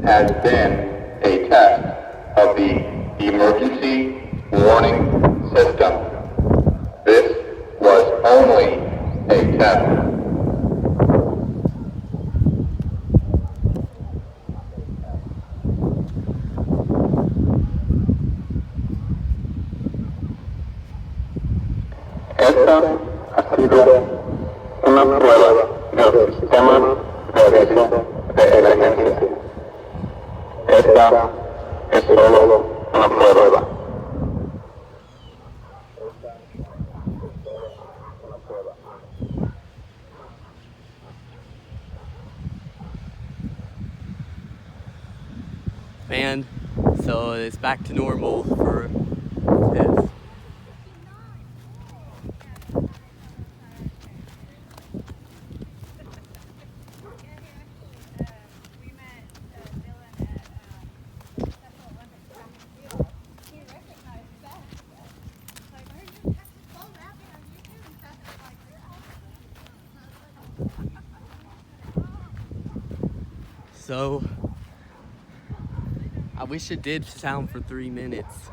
has been a test of the emergency warning system. This was only a test. Esta ha sido una prueba del sistema de aviso de emergencia. Esta es solo una prueba. Man, so it's back to normal for this. So, I wish it did sound for 3 minutes.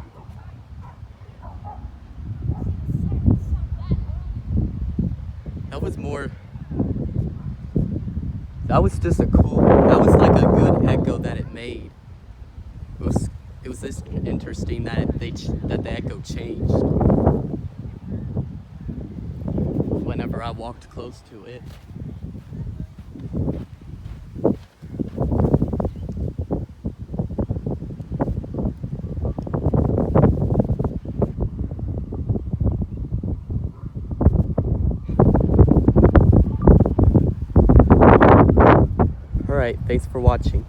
That was more, that was just a cool, that was like a good echo that it made. It was just interesting that that the echo changed whenever I walked close to it. Alright, thanks for watching.